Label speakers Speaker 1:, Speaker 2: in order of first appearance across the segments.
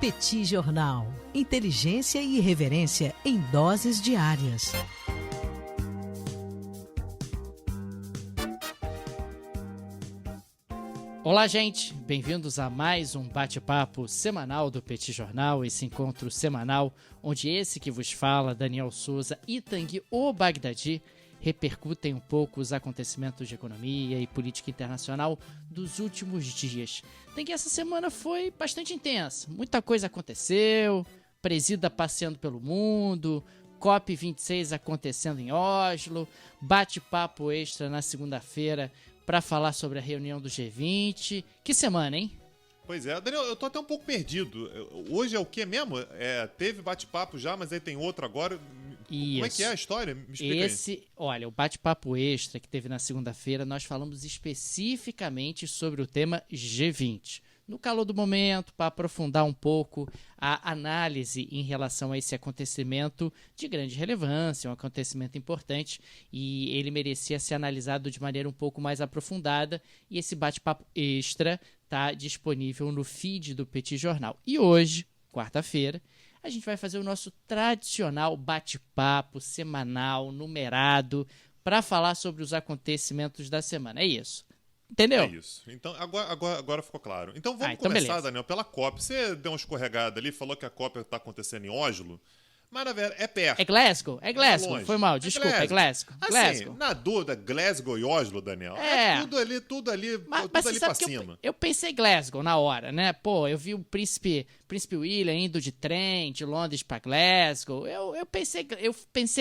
Speaker 1: Petit Jornal. Inteligência e irreverência em doses diárias.
Speaker 2: Olá, gente! Bem-vindos a mais um bate-papo semanal do Petit Jornal, esse encontro semanal onde esse que vos fala, Daniel Souza e Tanguy o Bagdadi, repercutem um pouco os acontecimentos de economia e política internacional dos últimos dias. Tanguy, essa semana foi bastante intensa, muita coisa aconteceu, presida passeando pelo mundo, COP26 acontecendo em Oslo, bate-papo extra na segunda-feira para falar sobre a reunião do G20. Que semana, hein?
Speaker 3: Pois é, Daniel, eu tô até um pouco perdido. Hoje é o que mesmo? Teve bate-papo já, mas aí tem outro agora.
Speaker 2: Isso.
Speaker 3: Como é que é a história? Me explica aí.
Speaker 2: Olha, o bate-papo extra que teve na segunda-feira, nós falamos especificamente sobre o tema G20. No calor do momento, para aprofundar um pouco a análise em relação a esse acontecimento de grande relevância, um acontecimento importante, e ele merecia ser analisado de maneira um pouco mais aprofundada, e esse bate-papo extra está disponível no feed do Petit Jornal. E hoje, quarta-feira, a gente vai fazer o nosso tradicional bate-papo semanal, numerado, para falar sobre os acontecimentos da semana. É isso. Entendeu?
Speaker 3: É isso. Então, agora ficou claro. Então vamos
Speaker 2: então
Speaker 3: começar,
Speaker 2: beleza.
Speaker 3: Daniel, pela COP. Você deu uma escorregada ali, falou que a COP está acontecendo em Oslo, mas na verdade é perto.
Speaker 2: É Glasgow? É Glasgow.
Speaker 3: Longe.
Speaker 2: Foi mal, desculpa, é Glasgow.
Speaker 3: Assim,
Speaker 2: Glasgow.
Speaker 3: na dúvida, Glasgow e Oslo, Daniel, tudo ali
Speaker 2: Mas
Speaker 3: pra
Speaker 2: sabe que
Speaker 3: cima.
Speaker 2: eu pensei Glasgow na hora, né? Pô, eu vi o Príncipe William indo de trem de Londres pra Glasgow. Eu pensei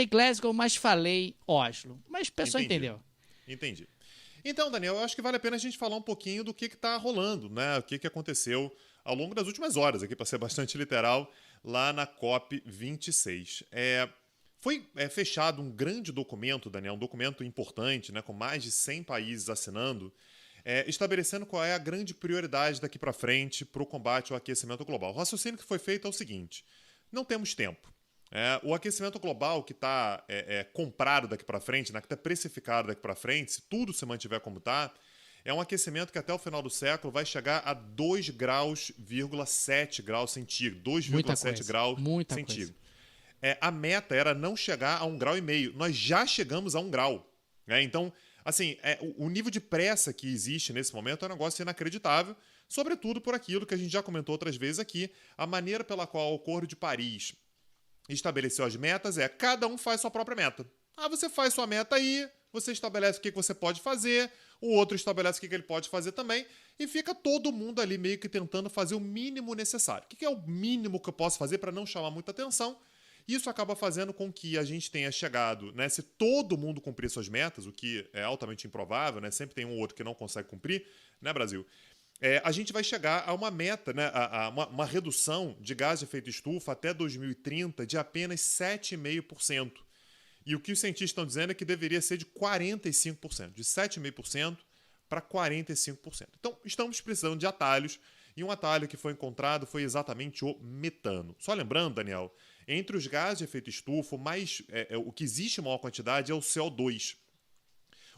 Speaker 2: Glasgow, mas falei Oslo. Mas o pessoal entendeu.
Speaker 3: Entendi. Então, Daniel, eu acho que vale a pena a gente falar um pouquinho do que está rolando, né? O que aconteceu ao longo das últimas horas, aqui para ser bastante literal, lá na COP26. Foi fechado um grande documento, Daniel, um documento importante, né, com mais de 100 países assinando, estabelecendo qual é a grande prioridade daqui para frente para o combate ao aquecimento global. O raciocínio que foi feito é o seguinte: não temos tempo. O aquecimento global que está comprado daqui para frente, né, que está precificado daqui para frente, se tudo se mantiver como está, é um aquecimento que até o final do século vai chegar a 2,7 graus centígrados. 2,7 graus centígrados. A meta era não chegar a 1,5 graus. Nós já chegamos a 1 grau. Então, assim, o nível de pressa que existe nesse momento é um negócio inacreditável, sobretudo por aquilo que a gente já comentou outras vezes aqui, a maneira pela qual o Acordo de Paris estabeleceu as metas cada um faz sua própria meta. Você faz sua meta aí, você estabelece o que você pode fazer, o outro estabelece o que ele pode fazer também, e fica todo mundo ali meio que tentando fazer o mínimo necessário. O que é o mínimo que eu posso fazer para não chamar muita atenção? Isso acaba fazendo com que a gente tenha chegado, né, se todo mundo cumprir suas metas, o que é altamente improvável, né, sempre tem um ou outro que não consegue cumprir, né, Brasil? A gente vai chegar a uma meta, né, uma redução de gás de efeito estufa até 2030 de apenas 7,5%. E o que os cientistas estão dizendo é que deveria ser de 45%, de 7,5% para 45%. Então, estamos precisando de atalhos, e um atalho que foi encontrado foi exatamente o metano. Só lembrando, Daniel, entre os gases de efeito estufa, o que existe em maior quantidade é o CO2.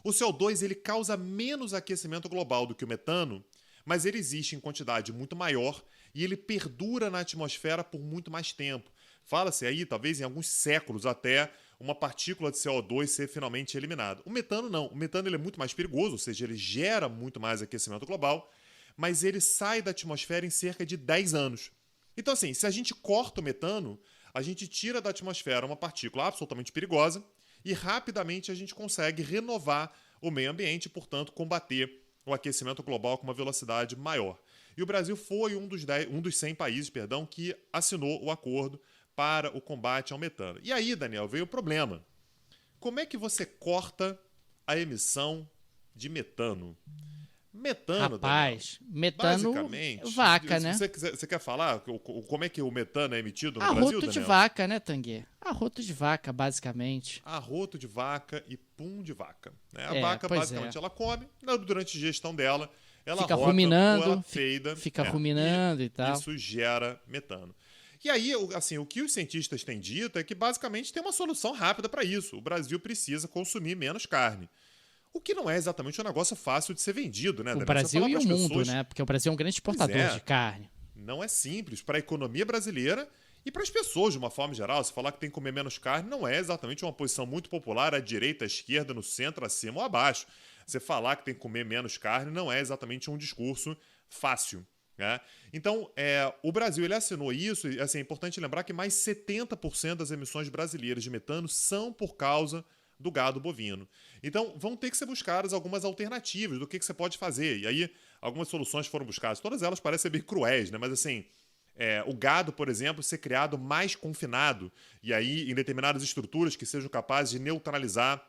Speaker 3: O CO2 ele causa menos aquecimento global do que o metano, mas ele existe em quantidade muito maior e ele perdura na atmosfera por muito mais tempo. Fala-se aí, talvez em alguns séculos até, uma partícula de CO2 ser finalmente eliminada. O metano não. O metano ele é muito mais perigoso, ou seja, ele gera muito mais aquecimento global, mas ele sai da atmosfera em cerca de 10 anos. Então, assim, se a gente corta o metano, a gente tira da atmosfera uma partícula absolutamente perigosa e rapidamente a gente consegue renovar o meio ambiente e, portanto, combater o aquecimento global com uma velocidade maior. E o Brasil foi um dos 100 países, que assinou o acordo para o combate ao metano. E aí, Daniel, veio o problema. Como é que você corta a emissão de metano? Metano,
Speaker 2: Rapaz,
Speaker 3: Daniel,
Speaker 2: metano,
Speaker 3: basicamente,
Speaker 2: vaca, né?
Speaker 3: Você quer falar como é que o metano é emitido no
Speaker 2: Arroto
Speaker 3: Brasil, Daniel?
Speaker 2: de vaca, né, Tanguy? Arroto de vaca, basicamente.
Speaker 3: Arroto de vaca e pum de vaca. A vaca, basicamente, ela come, durante a digestão dela, ela
Speaker 2: fica
Speaker 3: rota,
Speaker 2: ruminando,
Speaker 3: ou ela peida.
Speaker 2: Fica ruminando e tal.
Speaker 3: Isso gera metano. E aí, assim, o que os cientistas têm dito é que, basicamente, tem uma solução rápida para isso. O Brasil precisa consumir menos carne. O que não é exatamente um negócio fácil de ser vendido, né?
Speaker 2: O Brasil e o mundo, né? Porque o Brasil é um grande exportador de carne.
Speaker 3: Não é simples para a economia brasileira e para as pessoas de uma forma geral. Se falar que tem que comer menos carne não é exatamente uma posição muito popular à direita, à esquerda, no centro, acima ou abaixo. Você falar que tem que comer menos carne não é exatamente um discurso fácil. Né? Então, o Brasil ele assinou isso, e assim, é importante lembrar que mais 70% das emissões brasileiras de metano são por causa do gado bovino. Então, vão ter que ser buscadas algumas alternativas do que você pode fazer. E aí, algumas soluções foram buscadas. Todas elas parecem bem cruéis, né? Mas assim, o gado, por exemplo, ser criado mais confinado. E aí, em determinadas estruturas que sejam capazes de neutralizar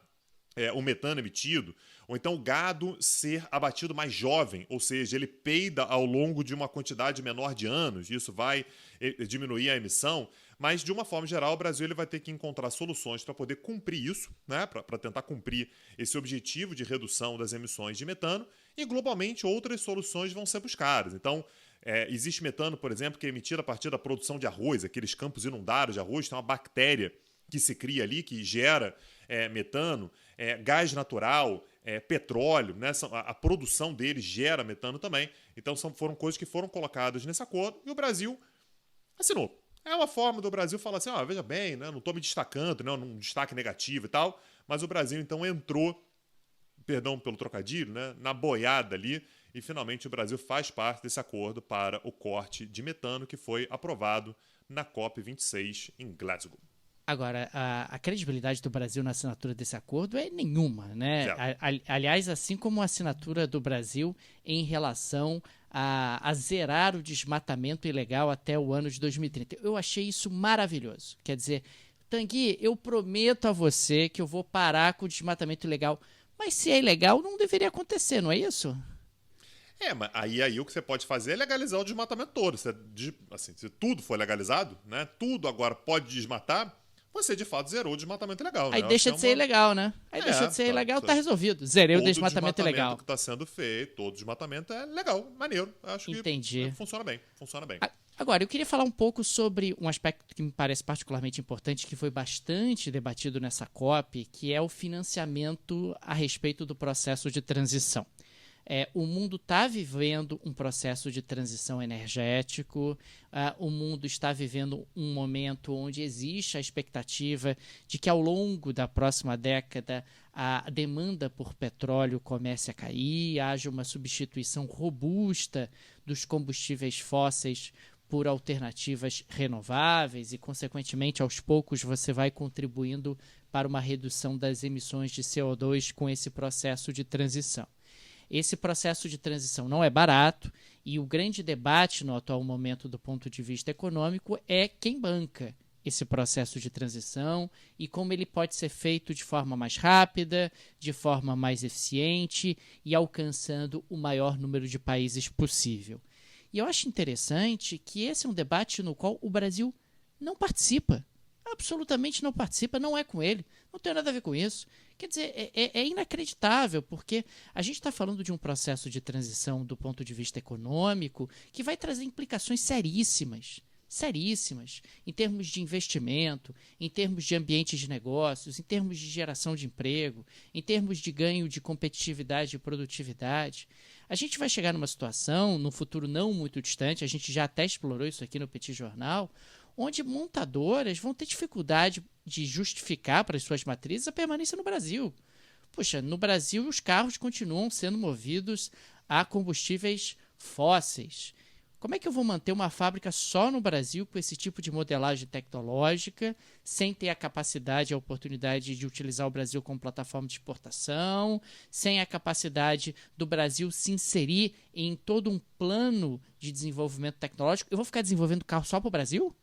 Speaker 3: o metano emitido, ou então o gado ser abatido mais jovem, ou seja, ele peida ao longo de uma quantidade menor de anos, isso vai diminuir a emissão, mas de uma forma geral o Brasil ele vai ter que encontrar soluções para poder cumprir isso, né? Para tentar cumprir esse objetivo de redução das emissões de metano, e globalmente outras soluções vão ser buscadas. Então, existe metano, por exemplo, que é emitido a partir da produção de arroz, aqueles campos inundados de arroz, tem uma bactéria que se cria ali, que gera metano, gás natural, petróleo, né? A produção dele gera metano também. Então foram coisas que foram colocadas nesse acordo e o Brasil assinou. É uma forma do Brasil falar assim, veja bem, né? Não estou me destacando, né? Num destaque negativo e tal, mas o Brasil então entrou, perdão pelo trocadilho, né? Na boiada ali, e finalmente o Brasil faz parte desse acordo para o corte de metano que foi aprovado na COP26 em Glasgow.
Speaker 2: Agora, a credibilidade do Brasil na assinatura desse acordo é nenhuma, né? Aliás, assim como a assinatura do Brasil em relação a zerar o desmatamento ilegal até o ano de 2030. Eu achei isso maravilhoso. Quer dizer, Tanguy, eu prometo a você que eu vou parar com o desmatamento ilegal. Mas se é ilegal, não deveria acontecer, não é isso?
Speaker 3: Mas aí o que você pode fazer é legalizar o desmatamento todo. Se tudo for legalizado, né? Tudo agora pode desmatar, você de fato zerou o desmatamento ilegal.
Speaker 2: Aí deixa de ser ilegal, né? Aí deixa de ser ilegal, tá resolvido. Zerei o desmatamento ilegal.
Speaker 3: Todo desmatamento que está sendo feito, todo desmatamento é legal, maneiro. Acho
Speaker 2: Entendi.
Speaker 3: Que funciona bem.
Speaker 2: Agora, eu queria falar um pouco sobre um aspecto que me parece particularmente importante, que foi bastante debatido nessa COP, que é o financiamento a respeito do processo de transição. O mundo está vivendo um processo de transição energético, o mundo está vivendo um momento onde existe a expectativa de que ao longo da próxima década a demanda por petróleo comece a cair, haja uma substituição robusta dos combustíveis fósseis por alternativas renováveis e, consequentemente, aos poucos você vai contribuindo para uma redução das emissões de CO2 com esse processo de transição. Esse processo de transição não é barato e o grande debate no atual momento do ponto de vista econômico é quem banca esse processo de transição e como ele pode ser feito de forma mais rápida, de forma mais eficiente e alcançando o maior número de países possível. E eu acho interessante que esse é um debate no qual o Brasil não participa. Absolutamente não participa, não é com ele, não tem nada a ver com isso. Quer dizer, é inacreditável, porque a gente está falando de um processo de transição do ponto de vista econômico que vai trazer implicações seríssimas, em termos de investimento, em termos de ambientes de negócios, em termos de geração de emprego, em termos de ganho de competitividade e produtividade. A gente vai chegar numa situação, num futuro não muito distante, a gente já até explorou isso aqui no Petit Jornal, onde montadoras vão ter dificuldade de justificar para as suas matrizes a permanência no Brasil. Puxa, no Brasil os carros continuam sendo movidos a combustíveis fósseis. Como é que eu vou manter uma fábrica só no Brasil com esse tipo de modelagem tecnológica, sem ter a capacidade e a oportunidade de utilizar o Brasil como plataforma de exportação, sem a capacidade do Brasil se inserir em todo um plano de desenvolvimento tecnológico? Eu vou ficar desenvolvendo carro só para o Brasil?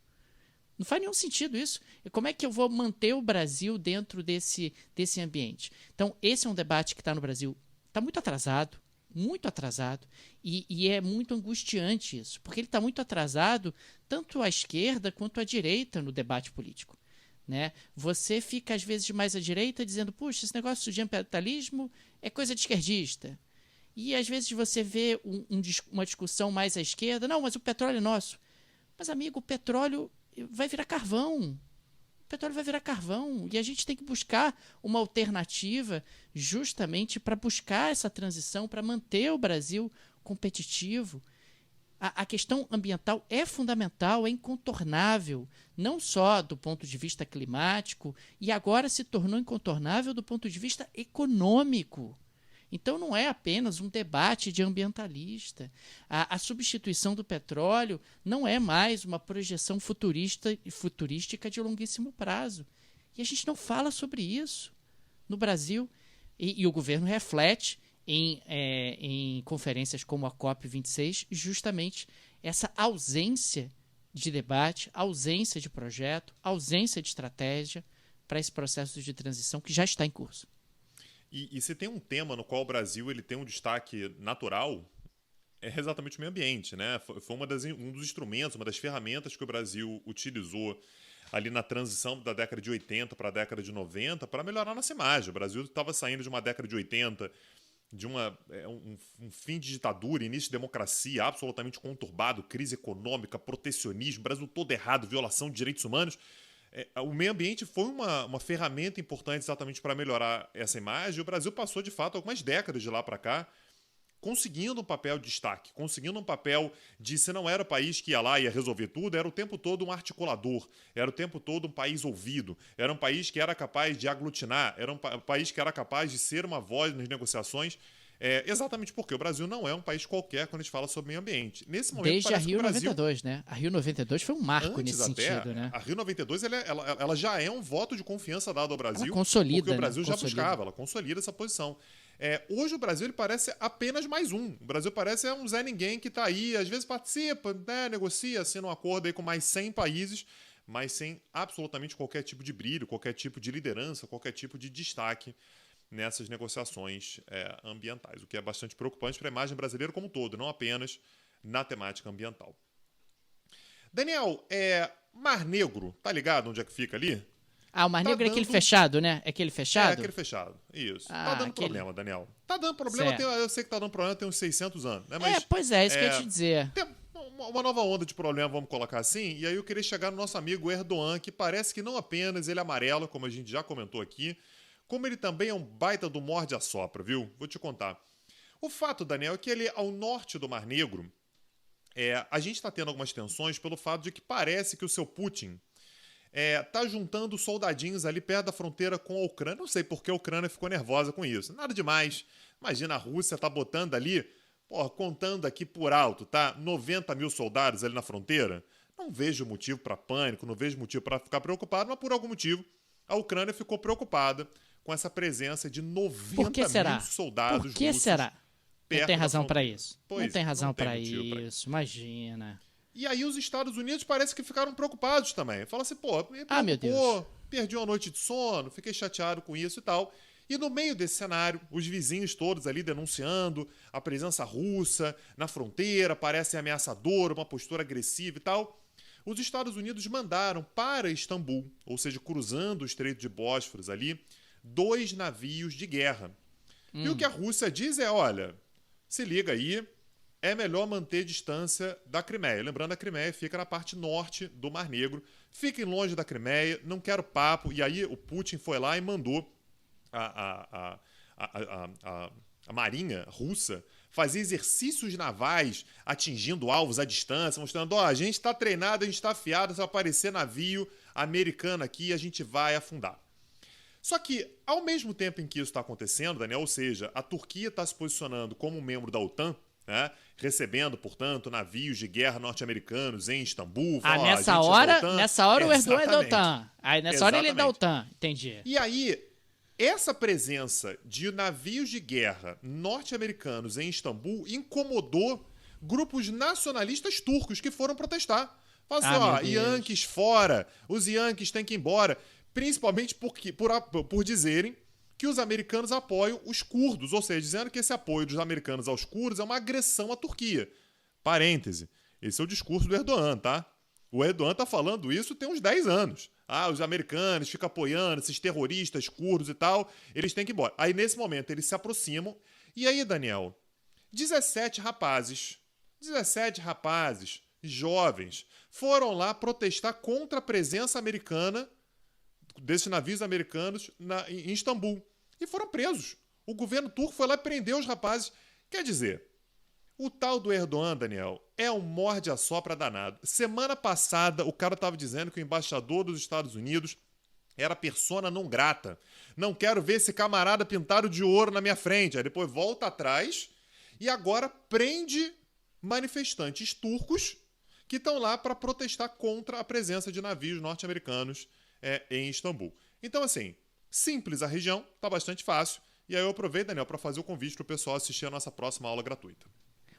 Speaker 2: Não faz nenhum sentido isso. E como é que eu vou manter o Brasil dentro desse ambiente? Então, esse é um debate que está no Brasil. Está muito atrasado, e é muito angustiante isso, porque ele está muito atrasado tanto à esquerda quanto à direita no debate político. Né? Você fica, às vezes, mais à direita dizendo, puxa, esse negócio de ambientalismo é coisa de esquerdista. E, às vezes, você vê uma discussão mais à esquerda, não, mas o petróleo é nosso. Mas, amigo, o petróleo vai virar carvão. O petróleo vai virar carvão. E a gente tem que buscar uma alternativa justamente para buscar essa transição, para manter o Brasil competitivo. A questão ambiental é fundamental, é incontornável, não só do ponto de vista climático, e agora se tornou incontornável do ponto de vista econômico. Então não é apenas um debate de ambientalista. A substituição do petróleo não é mais uma projeção futurística de longuíssimo prazo. E a gente não fala sobre isso no Brasil. E o governo reflete em conferências como a COP26 justamente essa ausência de debate, ausência de projeto, ausência de estratégia para esse processo de transição que já está em curso.
Speaker 3: E se tem um tema no qual o Brasil ele tem um destaque natural, é exatamente o meio ambiente, né? Foi um dos instrumentos, uma das ferramentas que o Brasil utilizou ali na transição da década de 80 para a década de 90 para melhorar nossa imagem. O Brasil estava saindo de uma década de 80, de um fim de ditadura, início de democracia absolutamente conturbado, crise econômica, protecionismo, Brasil todo errado, violação de direitos humanos. O meio ambiente foi uma ferramenta importante exatamente para melhorar essa imagem. O Brasil passou, de fato, algumas décadas de lá para cá conseguindo um papel de destaque, conseguindo um papel de, se não era o país que ia lá e ia resolver tudo, era o tempo todo um articulador, era o tempo todo um país ouvido, era um país que era capaz de aglutinar, era um país que era capaz de ser uma voz nas negociações, exatamente porque o Brasil não é um país qualquer quando a gente fala sobre meio ambiente. Nesse momento,
Speaker 2: desde a Rio 92, né? A Rio 92 foi um marco nesse sentido, né?
Speaker 3: A Rio 92 ela já é um voto de confiança dado ao Brasil,
Speaker 2: ela consolida,
Speaker 3: porque o Brasil já
Speaker 2: consolida.
Speaker 3: buscava, ela consolida essa posição. Hoje o Brasil ele parece apenas mais um. O Brasil parece um Zé Ninguém que está aí, às vezes participa, né, negocia, assina um acordo aí com mais 100 países, mas sem absolutamente qualquer tipo de brilho, qualquer tipo de liderança, qualquer tipo de destaque nessas negociações ambientais, o que é bastante preocupante para a imagem brasileira como um todo, não apenas na temática ambiental. Daniel, Mar Negro, tá ligado onde é que fica ali?
Speaker 2: O Mar Negro é aquele fechado, né? É aquele fechado?
Speaker 3: É, aquele fechado. Isso. Tá dando problema, Daniel. Tá dando problema. Eu sei que tá dando problema tem uns 600 anos. Né? Mas,
Speaker 2: pois é, isso que eu ia te dizer.
Speaker 3: Tem uma nova onda de problema, vamos colocar assim. E aí eu queria chegar no nosso amigo Erdogan, que parece que não apenas ele é amarelo, como a gente já comentou aqui, como ele também é um baita do morde-a-sopra, viu? Vou te contar. O fato, Daniel, é que ele, ao norte do Mar Negro, a gente está tendo algumas tensões pelo fato de que parece que o seu Putin tá juntando soldadinhos ali perto da fronteira com a Ucrânia. Não sei por que a Ucrânia ficou nervosa com isso. Nada demais. Imagina, a Rússia tá botando ali, contando aqui por alto, tá? 90 mil soldados ali na fronteira. Não vejo motivo para pânico, não vejo motivo para ficar preocupado, mas por algum motivo a Ucrânia ficou preocupada com essa presença de 90 mil soldados russos.
Speaker 2: Por que será? Não tem razão para isso.
Speaker 3: Pois,
Speaker 2: não tem razão para isso. Imagina.
Speaker 3: E aí os Estados Unidos parece que ficaram preocupados também. Fala assim,
Speaker 2: meu Deus.
Speaker 3: Perdi uma noite de sono, fiquei chateado com isso e tal. E no meio desse cenário, os vizinhos todos ali denunciando a presença russa na fronteira, parece ameaçadora, uma postura agressiva e tal. Os Estados Unidos mandaram para Istambul, ou seja, cruzando o Estreito de Bósforo ali, 2 navios de guerra. E o que a Rússia diz é, olha, se liga aí, é melhor manter distância da Crimeia. Lembrando, a Crimeia fica na parte norte do Mar Negro. Fiquem longe da Crimeia, não quero papo. E aí o Putin foi lá e mandou a marinha russa fazer exercícios navais atingindo alvos à distância, mostrando, a gente está treinado, a gente está afiado, se aparecer navio americano aqui, a gente vai afundar. Só que, ao mesmo tempo em que isso está acontecendo, Daniel, ou seja, a Turquia está se posicionando como membro da OTAN, né, recebendo, portanto, navios de guerra norte-americanos em Istambul.
Speaker 2: Nessa hora o Erdogan é da OTAN. Nessa hora ele é da OTAN, entendi.
Speaker 3: E aí, essa presença de navios de guerra norte-americanos em Istambul incomodou grupos nacionalistas turcos que foram protestar. Falaram assim, Yankees fora, os Yankees têm que ir embora. Principalmente por dizerem que os americanos apoiam os curdos, ou seja, dizendo que esse apoio dos americanos aos curdos é uma agressão à Turquia. Parêntese, esse é o discurso do Erdogan, tá? O Erdogan tá falando isso tem uns 10 anos. Os americanos ficam apoiando esses terroristas curdos e tal, eles têm que ir embora. Aí, nesse momento, eles se aproximam. E aí, Daniel, 17 rapazes jovens, foram lá protestar contra a presença americana desses navios americanos em Istambul. E foram presos. O governo turco foi lá e prendeu os rapazes. Quer dizer, O tal do Erdogan, Daniel, é um morde-a-sopra danado. Semana passada, o cara estava dizendo que o embaixador dos Estados Unidos era persona não grata. Não quero ver esse camarada pintado de ouro na minha frente. Aí depois volta atrás e agora prende manifestantes turcos que estão lá para protestar contra a presença de navios norte-americanos em Istambul. Então, assim, simples a região, tá bastante fácil. E aí eu aproveito, Daniel, para fazer o convite para o pessoal assistir a nossa próxima aula gratuita.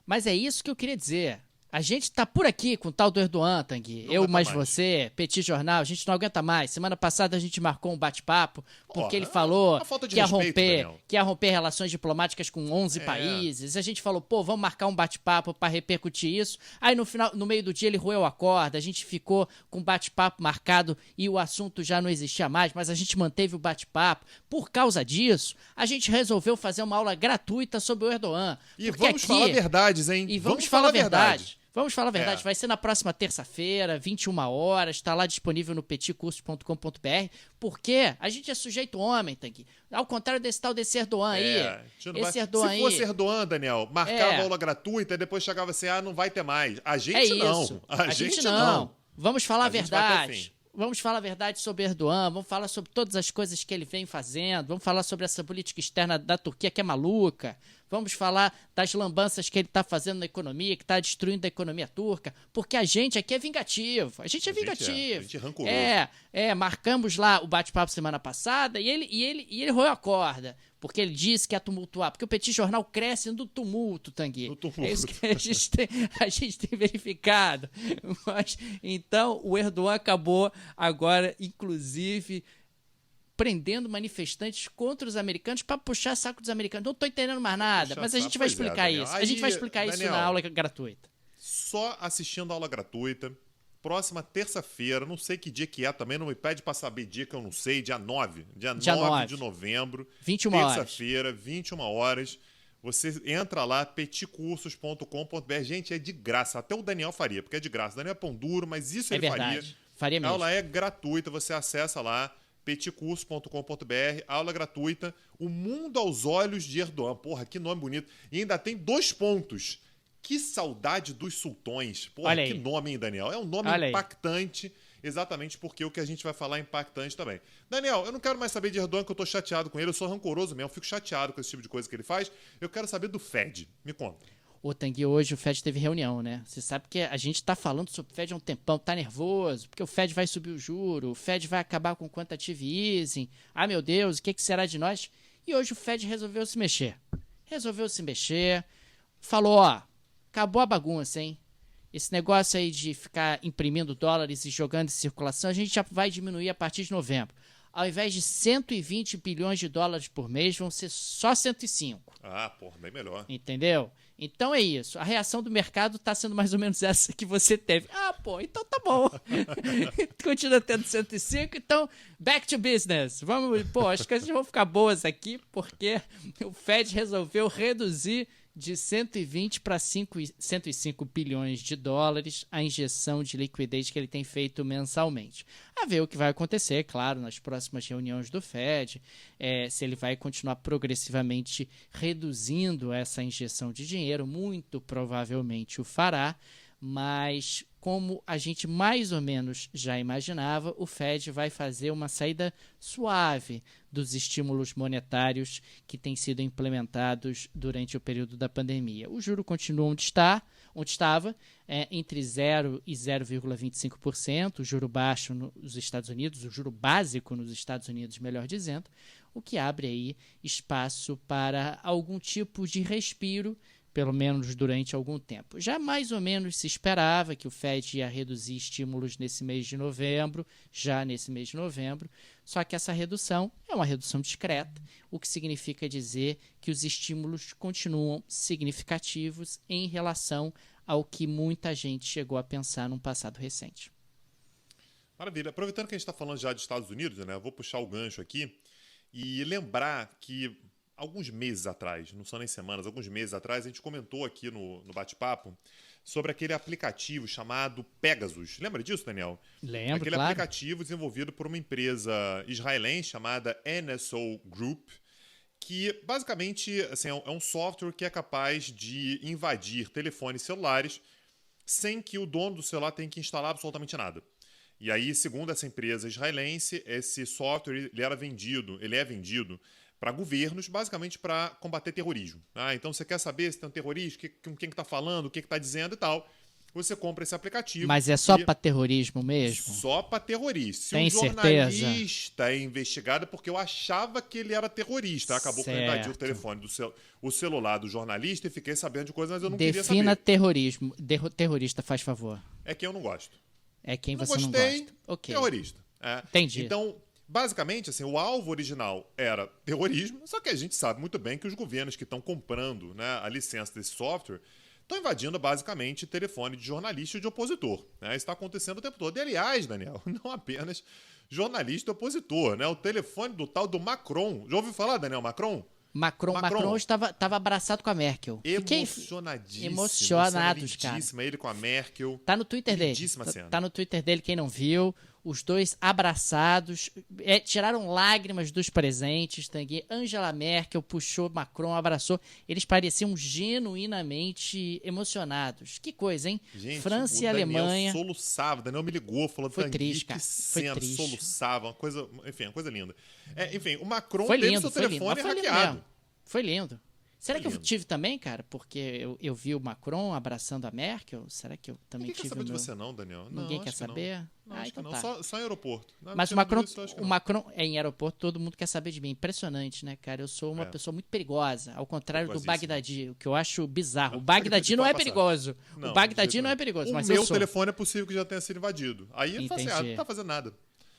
Speaker 2: Mas é isso que eu queria dizer. A gente tá por aqui com o tal do Erdogan, Tanguy. Eu mais você, Petit Jornal, a gente não aguenta mais. Semana passada a gente marcou um bate-papo, porque ele falou que ia romper relações diplomáticas com 11 países. A gente falou, vamos marcar um bate-papo para repercutir isso. Aí no meio do dia ele roeu a corda, a gente ficou com o bate-papo marcado e o assunto já não existia mais, mas a gente manteve o bate-papo. Por causa disso, a gente resolveu fazer uma aula gratuita sobre o Erdogan.
Speaker 3: E vamos falar verdades, hein?
Speaker 2: E vamos falar verdade. Vamos falar a verdade, vai ser na próxima terça-feira, 21 horas, está lá disponível no petitcurso.com.br, porque a gente é sujeito homem, Tanguy. Ao contrário desse tal desse Erdogan aí.
Speaker 3: Se fosse Erdogan, Daniel, marcava aula gratuita e depois chegava assim, não vai ter mais. A gente não. A gente não.
Speaker 2: Vamos falar a verdade. Vamos falar a verdade sobre Erdogan, vamos falar sobre todas as coisas que ele vem fazendo, vamos falar sobre essa política externa da Turquia que é maluca, vamos falar das lambanças que ele está fazendo na economia, que está destruindo a economia turca, porque a gente aqui é vingativo, a gente é vingativo.
Speaker 3: A gente é rancoroso.
Speaker 2: Marcamos lá o bate-papo semana passada e ele roeu a corda, porque ele disse que ia tumultuar, porque o Petit Jornal cresce no tumulto, Tanguy. É isso que a gente tem verificado. Mas, então, o Erdogan acabou agora, inclusive, prendendo manifestantes contra os americanos para puxar saco dos americanos. Não estou entendendo mais nada, mas a gente vai explicar isso. A gente vai explicar isso na aula gratuita.
Speaker 3: Só assistindo a aula gratuita. Próxima terça-feira, não sei que dia que é também, não me pede para saber dia que eu não sei, dia 9 de novembro,
Speaker 2: 21 horas.
Speaker 3: Terça-feira, 21 horas. Você entra lá, petitcursos.com.br. Gente, é de graça. Até o Daniel faria, porque é de graça. O Daniel é pão duro, mas isso ele faria.
Speaker 2: Faria mesmo.
Speaker 3: A aula é gratuita, você acessa lá, petitcurso.com.br, aula gratuita, O Mundo aos Olhos de Erdogan. Porra, que nome bonito. E ainda tem 2 pontos. Que saudade dos sultões. Porra, que nome, hein, Daniel? É um nome impactante, exatamente porque o que a gente vai falar é impactante também. Daniel, eu não quero mais saber de Erdogan, que eu tô chateado com ele, eu sou rancoroso mesmo, eu fico chateado com esse tipo de coisa que ele faz. Eu quero saber do Fed. Me conta.
Speaker 2: Ô, Tanguy, hoje o Fed teve reunião, né? Você sabe que a gente tá falando sobre o Fed há um tempão, tá nervoso, porque o Fed vai subir o juro, o Fed vai acabar com o quantitative easing. Ah, meu Deus, o que será de nós? E hoje o Fed resolveu se mexer. Falou, acabou a bagunça, hein? Esse negócio aí de ficar imprimindo dólares e jogando em circulação, a gente já vai diminuir a partir de novembro. Ao invés de 120 bilhões de dólares por mês, vão ser só 105.
Speaker 3: Bem melhor.
Speaker 2: Entendeu? Então é isso. A reação do mercado tá sendo mais ou menos essa que você teve. Então tá bom. Continua tendo 105, então back to business. Vamos, as coisas vão ficar boas aqui, porque o Fed resolveu reduzir de 120 para 105 bilhões de dólares a injeção de liquidez que ele tem feito mensalmente. A ver o que vai acontecer, claro, nas próximas reuniões do Fed, se ele vai continuar progressivamente reduzindo essa injeção de dinheiro, muito provavelmente o fará, mas como a gente mais ou menos já imaginava, o Fed vai fazer uma saída suave dos estímulos monetários que têm sido implementados durante o período da pandemia. O juro continua onde estava, entre 0 e 0,25%, o juro baixo nos Estados Unidos, o juro básico nos Estados Unidos, melhor dizendo, o que abre aí espaço para algum tipo de respiro, pelo menos durante algum tempo. Já mais ou menos se esperava que o Fed ia reduzir estímulos nesse mês de novembro, só que essa redução é uma redução discreta, o que significa dizer que os estímulos continuam significativos em relação ao que muita gente chegou a pensar num passado recente.
Speaker 3: Maravilha. Aproveitando que a gente está falando já dos Estados Unidos, né, eu vou puxar o gancho aqui e lembrar que alguns meses atrás, não são nem semanas, alguns meses atrás, a gente comentou aqui no bate-papo sobre aquele aplicativo chamado Pegasus. Lembra disso, Daniel?
Speaker 2: Lembro,
Speaker 3: aquele aplicativo desenvolvido por uma empresa israelense chamada NSO Group, que basicamente assim, é um software que é capaz de invadir telefones celulares sem que o dono do celular tenha que instalar absolutamente nada. E aí, segundo essa empresa israelense, esse software ele é vendido para governos, basicamente para combater terrorismo. Então, você quer saber se tem um terrorista, com quem está falando, o que está dizendo e tal. Você compra esse aplicativo.
Speaker 2: Mas é só para terrorismo mesmo?
Speaker 3: Só para terrorista. Se
Speaker 2: tem
Speaker 3: um jornalista
Speaker 2: certeza?
Speaker 3: É investigado, porque eu achava que ele era terrorista. Acabou que eu invadi o telefone, o celular do jornalista e fiquei sabendo de coisas, mas eu não queria saber.
Speaker 2: Defina terrorismo. Terrorista, faz favor.
Speaker 3: É quem eu não gosto.
Speaker 2: É quem
Speaker 3: não
Speaker 2: você
Speaker 3: gostei,
Speaker 2: não gosta. Okay.
Speaker 3: Terrorista.
Speaker 2: Entendi.
Speaker 3: Então, basicamente, assim, o alvo original era terrorismo, só que a gente sabe muito bem que os governos que estão comprando, né, a licença desse software estão invadindo basicamente telefone de jornalista e de opositor. Né? Isso está acontecendo o tempo todo. E, aliás, Daniel, não apenas jornalista e opositor. Né? O telefone do tal do Macron. Já ouviu falar, Daniel, Macron?
Speaker 2: Macron estava abraçado com a Merkel. Emocionados, cara.
Speaker 3: Ele com a Merkel.
Speaker 2: Tá no Twitter dele. Tá no Twitter dele, quem não viu. Os dois abraçados, tiraram lágrimas dos presentes. Angela Merkel puxou Macron, abraçou. Eles pareciam genuinamente emocionados. Que coisa, hein?
Speaker 3: Gente,
Speaker 2: França e Alemanha.
Speaker 3: Soluçava. Daniel me ligou, falou:
Speaker 2: foi triste, cara. Foi triste.
Speaker 3: Soluçava, uma coisa linda. Enfim, o Macron
Speaker 2: foi
Speaker 3: teve
Speaker 2: lindo,
Speaker 3: seu telefone hackeado.
Speaker 2: Foi lindo. Será que eu tive também, cara? Porque eu vi o Macron abraçando a Merkel. Será que eu também tive?
Speaker 3: Ninguém quer saber de você não, Daniel.
Speaker 2: Ninguém quer saber?
Speaker 3: Então tá. Só em aeroporto.
Speaker 2: Mas o Macron em aeroporto, todo mundo quer saber de mim. Impressionante, né, cara? Eu sou uma pessoa muito perigosa, ao contrário do Bagdadi, o que eu acho bizarro. O Bagdadi não é perigoso. O Bagdadi não é perigoso, mas eu sou.
Speaker 3: O meu telefone é possível que já tenha sido invadido. Aí ele fala assim, não tá fazendo nada.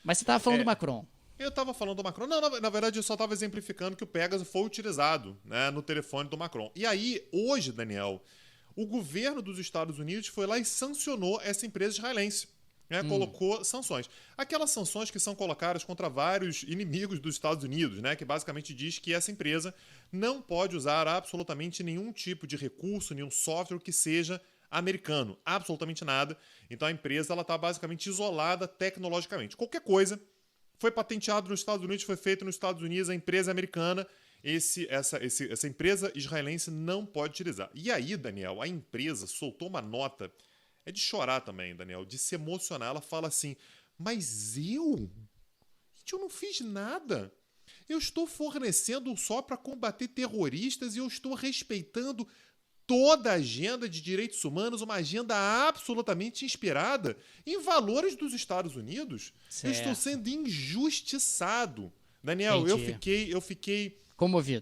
Speaker 2: Mas você tava falando do Macron.
Speaker 3: Eu estava falando do Macron. Não, na verdade, eu só estava exemplificando que o Pegasus foi utilizado, né, no telefone do Macron. E aí, hoje, Daniel, o governo dos Estados Unidos foi lá e sancionou essa empresa israelense. Né, colocou sanções. Aquelas sanções que são colocadas contra vários inimigos dos Estados Unidos, né, que basicamente diz que essa empresa não pode usar absolutamente nenhum tipo de recurso, nenhum software que seja americano. Absolutamente nada. Então a empresa está basicamente isolada tecnologicamente. Qualquer coisa foi patenteado nos Estados Unidos, foi feito nos Estados Unidos, a empresa americana, essa empresa israelense não pode utilizar. E aí, Daniel, a empresa soltou uma nota, é de chorar também, Daniel, de se emocionar. Ela fala assim, mas eu não fiz nada. Eu estou fornecendo só para combater terroristas e eu estou respeitando toda a agenda de direitos humanos, uma agenda absolutamente inspirada em valores dos Estados Unidos.
Speaker 2: Certo.
Speaker 3: Eu estou sendo injustiçado. Daniel, eu fiquei
Speaker 2: comovido.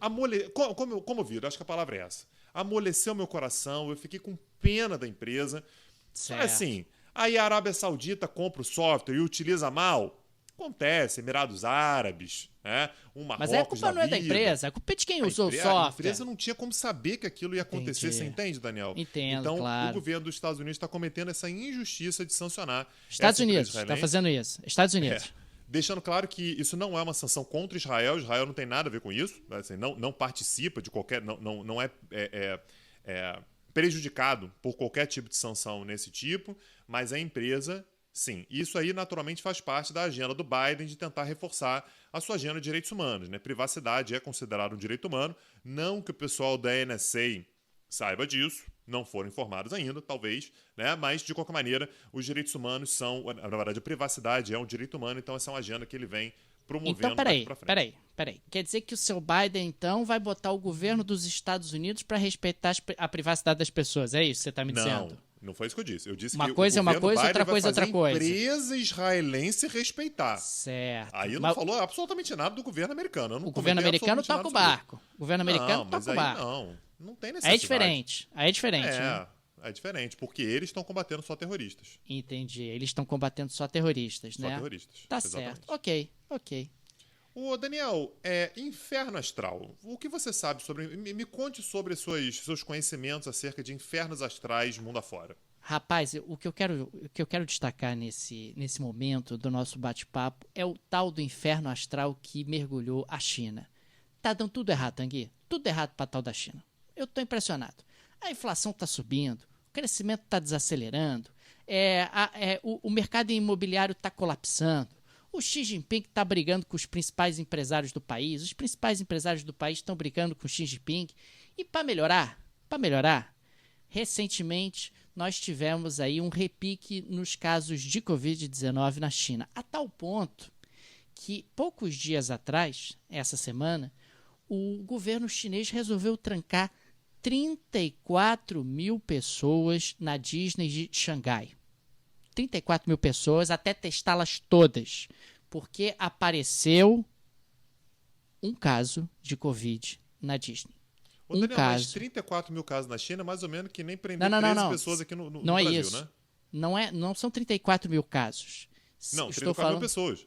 Speaker 3: Comovido, acho que a palavra é essa. Amoleceu meu coração, eu fiquei com pena da empresa.
Speaker 2: Certo.
Speaker 3: Assim, aí a Arábia Saudita compra o software e utiliza mal. Acontece, Emirados Árabes, né? Marrocos.
Speaker 2: Mas a culpa não é da empresa, a culpa é de quem usou o software.
Speaker 3: A empresa não tinha como saber que aquilo ia acontecer, Você entende, Daniel?
Speaker 2: Entendo,
Speaker 3: então,
Speaker 2: claro.
Speaker 3: O governo dos Estados Unidos está cometendo essa injustiça de sancionar
Speaker 2: Estados Unidos está fazendo isso. Estados Unidos.
Speaker 3: Deixando claro que isso não é uma sanção contra Israel. Israel não tem nada a ver com isso. Assim, não participa de qualquer... Não é prejudicado por qualquer tipo de sanção nesse tipo, mas a empresa... Sim, isso aí naturalmente faz parte da agenda do Biden de tentar reforçar a sua agenda de direitos humanos. Né? Privacidade é considerado um direito humano, não que o pessoal da NSA saiba disso, não foram informados ainda, talvez, né? Mas de qualquer maneira, os direitos humanos são, na verdade, a privacidade é um direito humano, então essa é uma agenda que ele vem promovendo daqui pra frente.
Speaker 2: Peraí. Quer dizer que o seu Biden, então, vai botar o governo dos Estados Unidos para respeitar a privacidade das pessoas, é isso que você está me dizendo?
Speaker 3: Não foi isso que eu disse. Eu disse
Speaker 2: uma
Speaker 3: que
Speaker 2: coisa é uma coisa, outra coisa é outra coisa.
Speaker 3: A empresa israelense respeitar.
Speaker 2: Certo.
Speaker 3: Aí não falou absolutamente nada do governo americano.
Speaker 2: O governo americano toca o barco. O governo americano toca o barco.
Speaker 3: Não tem necessidade.
Speaker 2: Aí é diferente. Né?
Speaker 3: É diferente, porque eles estão combatendo só terroristas.
Speaker 2: Entendi. Eles estão combatendo só terroristas, né?
Speaker 3: Só terroristas.
Speaker 2: Tá
Speaker 3: exatamente.
Speaker 2: Certo. Ok.
Speaker 3: Ô, Daniel, inferno astral. O que você sabe sobre... Me conte sobre seus conhecimentos acerca de infernos astrais mundo afora.
Speaker 2: Rapaz, o que eu quero destacar nesse momento do nosso bate-papo é o tal do inferno astral que mergulhou a China. Tá dando tudo errado, Tanguy. Tudo errado pra tal da China. Eu tô impressionado. A inflação tá subindo, o crescimento tá desacelerando, o mercado imobiliário tá colapsando, O Xi Jinping está brigando com os principais empresários do país, os principais empresários do país estão brigando com o Xi Jinping. E para melhorar, recentemente nós tivemos aí um repique nos casos de Covid-19 na China, a tal ponto que poucos dias atrás, essa semana, o governo chinês resolveu trancar 34 mil pessoas na Disney de Xangai. 34 mil pessoas até testá-las todas, porque apareceu um caso de Covid na Disney.
Speaker 3: Ô, Daniel, mas 34 mil casos na China, mais ou menos que nem prender 13 pessoas aqui no
Speaker 2: não
Speaker 3: Brasil,
Speaker 2: é isso.
Speaker 3: Né?
Speaker 2: Não são 34 mil casos.
Speaker 3: Não, 34 mil pessoas.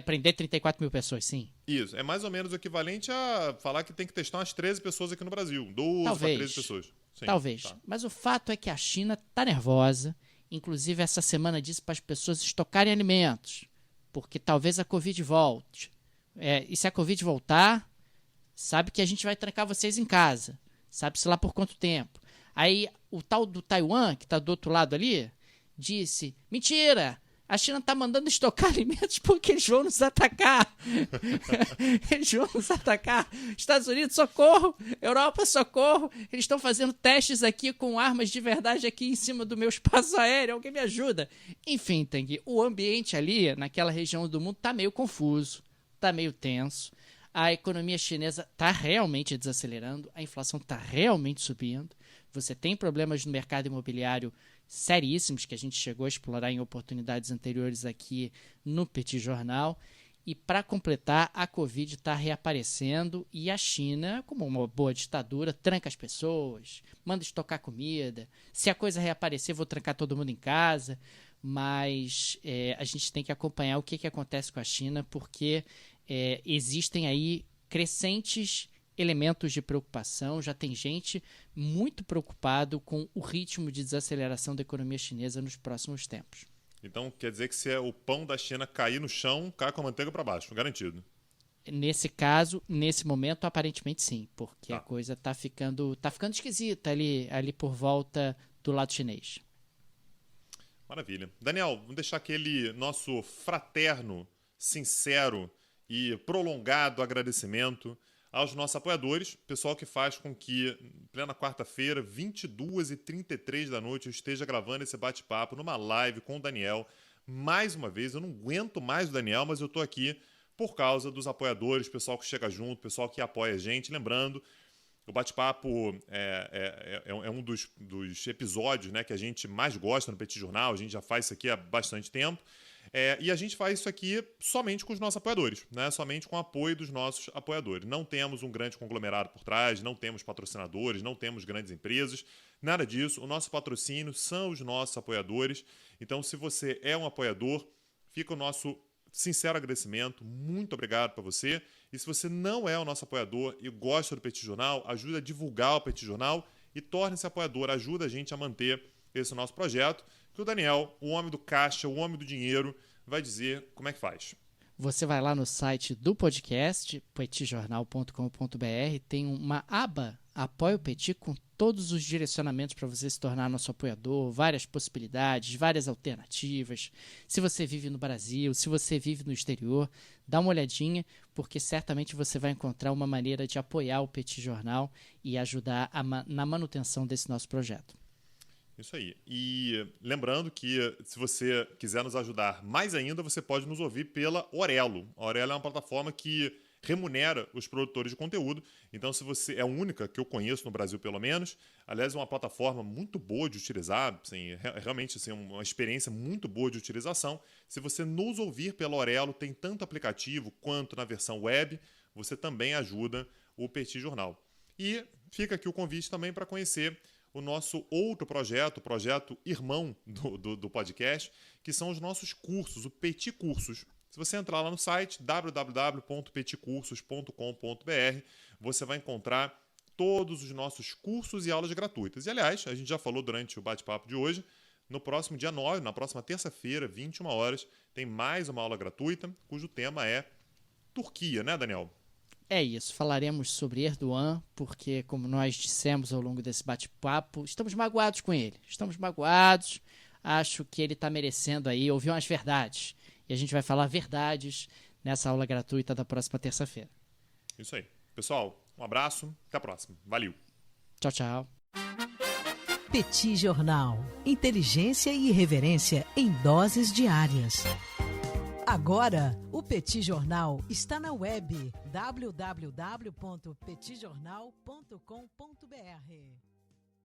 Speaker 2: Prender 34 mil pessoas, sim.
Speaker 3: Isso, é mais ou menos o equivalente a falar que tem que testar umas 13 pessoas aqui no Brasil. 12 para 13 pessoas. Sim,
Speaker 2: talvez.
Speaker 3: Tá.
Speaker 2: Mas o fato é que a China está nervosa. Inclusive, essa semana disse para as pessoas estocarem alimentos, porque talvez a Covid volte. E se a Covid voltar, sabe que a gente vai trancar vocês em casa. Sabe-se lá por quanto tempo. Aí, o tal do Taiwan, que está do outro lado ali, disse, mentira! A China está mandando estocar alimentos porque eles vão nos atacar. Eles vão nos atacar. Estados Unidos, socorro. Europa, socorro. Eles estão fazendo testes aqui com armas de verdade aqui em cima do meu espaço aéreo. Alguém me ajuda? Enfim, Tanguy, o ambiente ali, naquela região do mundo, está meio confuso. Está meio tenso. A economia chinesa está realmente desacelerando. A inflação está realmente subindo. Você tem problemas no mercado imobiliário seríssimos que a gente chegou a explorar em oportunidades anteriores aqui no Petit Jornal. E para completar, a Covid está reaparecendo e a China, como uma boa ditadura, tranca as pessoas, manda estocar comida. Se a coisa reaparecer, vou trancar todo mundo em casa. Mas a gente tem que acompanhar o que acontece com a China, porque existem aí crescentes elementos de preocupação. Já tem gente muito preocupado com o ritmo de desaceleração da economia chinesa nos próximos tempos.
Speaker 3: Então quer dizer que se o pão da China cair no chão, cai com a manteiga para baixo, garantido.
Speaker 2: Nesse caso, nesse momento, aparentemente sim, porque a coisa está ficando esquisita ali por volta do lado chinês.
Speaker 3: Maravilha. Daniel, vamos deixar aquele nosso fraterno, sincero e prolongado agradecimento aos nossos apoiadores, pessoal que faz com que, em plena quarta-feira, 22h33 da noite, eu esteja gravando esse bate-papo numa live com o Daniel. Mais uma vez, eu não aguento mais o Daniel, mas eu estou aqui por causa dos apoiadores, pessoal que chega junto, pessoal que apoia a gente. Lembrando, o bate-papo é um dos episódios, né, que a gente mais gosta no Petit Jornal. A gente já faz isso aqui há bastante tempo. E a gente faz isso aqui somente com os nossos apoiadores, né? Somente com o apoio dos nossos apoiadores. Não temos um grande conglomerado por trás, não temos patrocinadores, não temos grandes empresas, nada disso. O nosso patrocínio são os nossos apoiadores. Então, se você é um apoiador, fica o nosso sincero agradecimento. Muito obrigado para você. E se você não é o nosso apoiador e gosta do Petit Jornal, ajuda a divulgar o Petit Jornal e torne-se apoiador. Ajuda a gente a manter esse nosso projeto, que o Daniel, o homem do caixa, o homem do dinheiro, vai dizer como é que faz.
Speaker 2: Você vai lá no site do podcast, petitjornal.com.br, tem uma aba Apoia o Petit com todos os direcionamentos para você se tornar nosso apoiador, várias possibilidades, várias alternativas. Se você vive no Brasil, se você vive no exterior, dá uma olhadinha, porque certamente você vai encontrar uma maneira de apoiar o Petit Jornal e ajudar na manutenção desse nosso projeto.
Speaker 3: Isso aí. E lembrando que se você quiser nos ajudar mais ainda, você pode nos ouvir pela Orelo. A Orelo é uma plataforma que remunera os produtores de conteúdo. Então, se você é a única que eu conheço no Brasil, pelo menos, aliás, é uma plataforma muito boa de utilizar, assim, realmente assim, uma experiência muito boa de utilização. Se você nos ouvir pela Orelo, tem tanto aplicativo quanto na versão web, você também ajuda o Petit Jornal. E fica aqui o convite também para conhecer o nosso outro projeto, o projeto irmão do podcast, que são os nossos cursos, o Petit Cursos. Se você entrar lá no site www.petitcursos.com.br, você vai encontrar todos os nossos cursos e aulas gratuitas. E, aliás, a gente já falou durante o bate-papo de hoje, no próximo dia 9, na próxima terça-feira, 21 horas, tem mais uma aula gratuita, cujo tema é Turquia, né, Daniel?
Speaker 2: É isso, falaremos sobre Erdogan, porque, como nós dissemos ao longo desse bate-papo, estamos magoados com ele. Estamos magoados, acho que ele está merecendo aí ouvir umas verdades. e a gente vai falar verdades nessa aula gratuita da próxima terça-feira.
Speaker 3: Isso aí. Pessoal, um abraço, até a próxima. Valeu.
Speaker 2: Tchau, tchau.
Speaker 1: Petit Jornal. Inteligência e irreverência em doses diárias. Agora, o Petit Jornal está na web www.petitjornal.com.br.